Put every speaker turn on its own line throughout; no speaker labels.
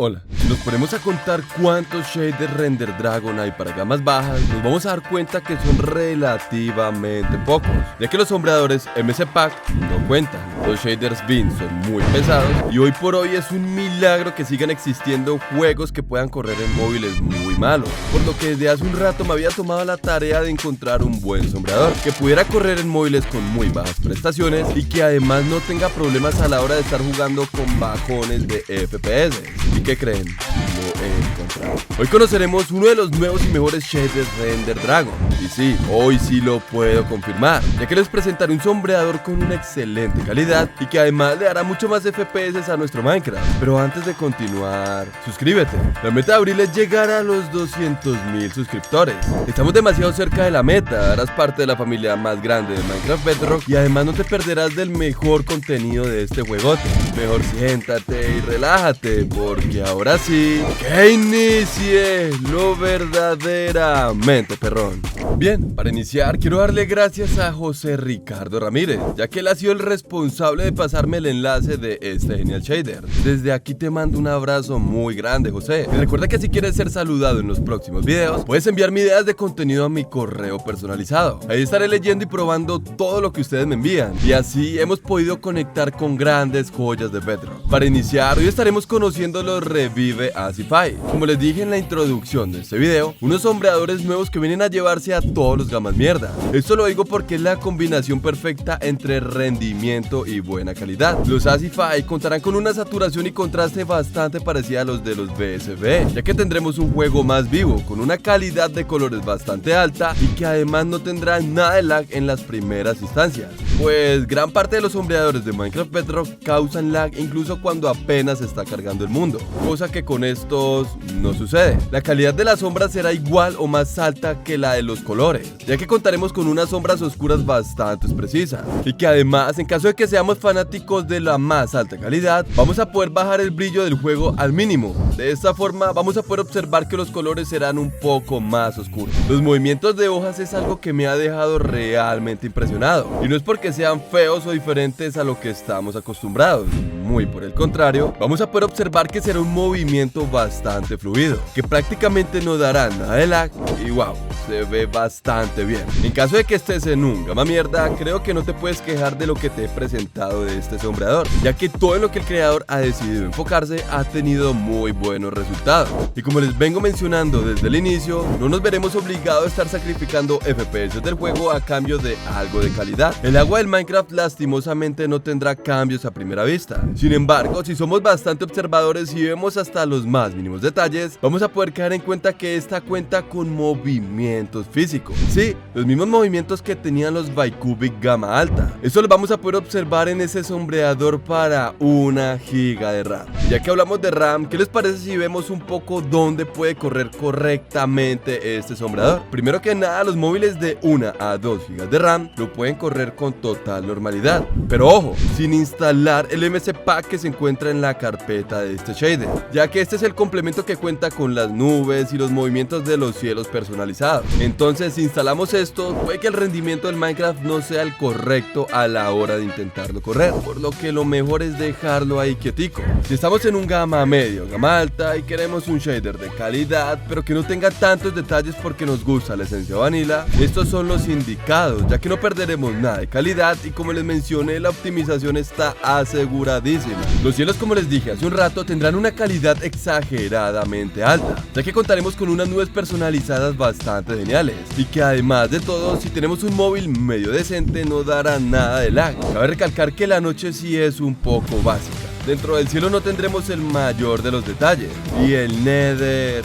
Hola, si nos ponemos a contar cuántos shaders Render Dragon hay para gamas bajas, nos vamos a dar cuenta que son relativamente pocos, ya que los sombreadores MC Pack no cuentan. Los shaders Beam son muy pesados y hoy por hoy es un milagro que sigan existiendo juegos que puedan correr en móviles muy malos, por lo que desde hace un rato me había tomado la tarea de encontrar un buen sombreador que pudiera correr en móviles con muy bajas prestaciones y que además no tenga problemas a la hora de estar jugando con bajones de FPS. ¿Y qué creen? Lo he encontrado. Hoy conoceremos uno de los nuevos y mejores shaders Render Dragon. Y sí, hoy sí lo puedo confirmar, ya que les presentaré un sombreador con una excelente calidad y que además le dará mucho más FPS a nuestro Minecraft. Pero antes de continuar, suscríbete. La meta de abril es llegar a los 200.000 suscriptores. Estamos demasiado cerca de la meta, harás parte de la familia más grande de Minecraft Bedrock y además no te perderás del mejor contenido de este juegote. Mejor siéntate y relájate, porque ahora sí, que inicie lo verdaderamente perrón. Bien, para iniciar quiero darle gracias a José Ricardo Ramírez, ya que él ha sido el responsable de pasarme el enlace de este genial shader. Desde aquí te mando un abrazo muy grande, José. Y recuerda que si quieres ser saludado en los próximos videos, puedes enviarme ideas de contenido a mi correo personalizado. Ahí estaré leyendo y probando todo lo que ustedes me envían, y así hemos podido conectar con grandes joyas de Bedrock. Para iniciar, hoy estaremos conociendo los Revive Acify. Como les dije en la introducción de este video, unos sombreadores nuevos que vienen a llevarse a todos los gamas mierda. Esto lo digo porque es la combinación perfecta entre rendimiento y buena calidad. Los Acify contarán con una saturación y contraste bastante parecida a los de los BSB, ya que tendremos un juego más vivo, con una calidad de colores bastante alta y que además no tendrá nada de lag en las primeras instancias, pues gran parte de los sombreadores de Minecraft Bedrock causan lag incluso cuando apenas se está cargando el mundo, cosa que con estos no sucede. La calidad de las sombras será igual o más alta que la de los colores, ya que contaremos con unas sombras oscuras bastante precisas, y que además, en caso de que seamos fanáticos de la más alta calidad, vamos a poder bajar el brillo del juego al mínimo. De esta forma vamos a poder observar que los colores serán un poco más oscuros. Los movimientos de hojas es algo que me ha dejado realmente impresionado, y no es porque sean feos o diferentes a lo que estamos acostumbrados, muy por el contrario, vamos a poder observar que será un movimiento bastante fluido, que prácticamente no dará nada de lag y wow, se ve bastante bien. En caso de que estés en un gama mierda, creo que no te puedes quejar de lo que te he presentado de este sombreador, ya que todo en lo que el creador ha decidido enfocarse ha tenido muy buenos resultados. Y como les vengo mencionando desde el inicio, no nos veremos obligados a estar sacrificando FPS del juego a cambio de algo de calidad. El agua del Minecraft lastimosamente no tendrá cambios a primera vista. Sin embargo, si somos bastante observadores y vemos hasta los más mínimos detalles, vamos a poder caer en cuenta que esta cuenta con movimientos físicos. Sí, los mismos movimientos que tenían los Bicubic gama alta. Esto lo vamos a poder observar en ese sombreador para 1 GB de RAM. Ya que hablamos de RAM, ¿qué les parece si vemos un poco dónde puede correr correctamente este sombreador? Primero que nada, los móviles de 1 a 2 GB de RAM lo pueden correr con total normalidad. Pero ojo, sin instalar el MC Pack que se encuentra en la carpeta de este shader, ya que este es el complemento que cuenta con las nubes y los movimientos de los cielos personalizados. Entonces, si instalamos esto, puede que el rendimiento del Minecraft no sea el correcto a la hora de intentarlo correr, por lo que lo mejor es dejarlo ahí quietico. Si estamos en un gama medio, gama alta y queremos un shader de calidad, pero que no tenga tantos detalles porque nos gusta la esencia vanilla, estos son los indicados, ya que no perderemos nada de calidad y como les mencioné, la optimización está aseguradísima. Los cielos, como les dije hace un rato, tendrán una calidad exageradamente alta, ya que contaremos con unas nubes personalizadas bastante geniales y que además de todo, si tenemos un móvil medio decente no dará nada de lag. Cabe recalcar que la noche sí es un poco básica. Dentro del cielo no tendremos el mayor de los detalles y el Nether...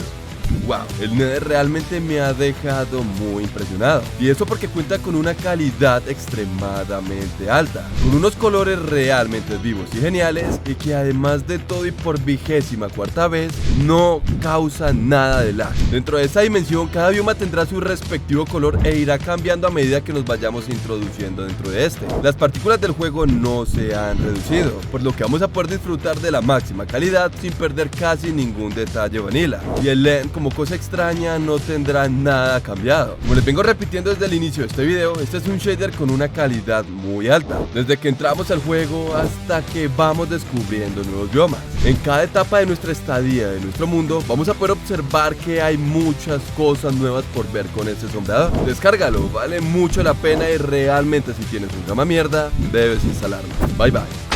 wow, el Nether realmente me ha dejado muy impresionado, y eso porque cuenta con una calidad extremadamente alta, con unos colores realmente vivos y geniales, y que además de todo y por 24ª vez no causa nada de lag. Dentro de esa dimensión, cada bioma tendrá su respectivo color e irá cambiando a medida que nos vayamos introduciendo dentro de este. Las partículas del juego no se han reducido, por lo que vamos a poder disfrutar de la máxima calidad sin perder casi ningún detalle vanilla, y el lens como cosa extraña no tendrá nada cambiado. Como les vengo repitiendo desde el inicio de este video, este es un shader con una calidad muy alta, desde que entramos al juego hasta que vamos descubriendo nuevos biomas. En cada etapa de nuestra estadía de nuestro mundo vamos a poder observar que hay muchas cosas nuevas por ver con este sombreador. Descárgalo, vale mucho la pena y realmente si tienes un gama mierda debes instalarlo. Bye bye.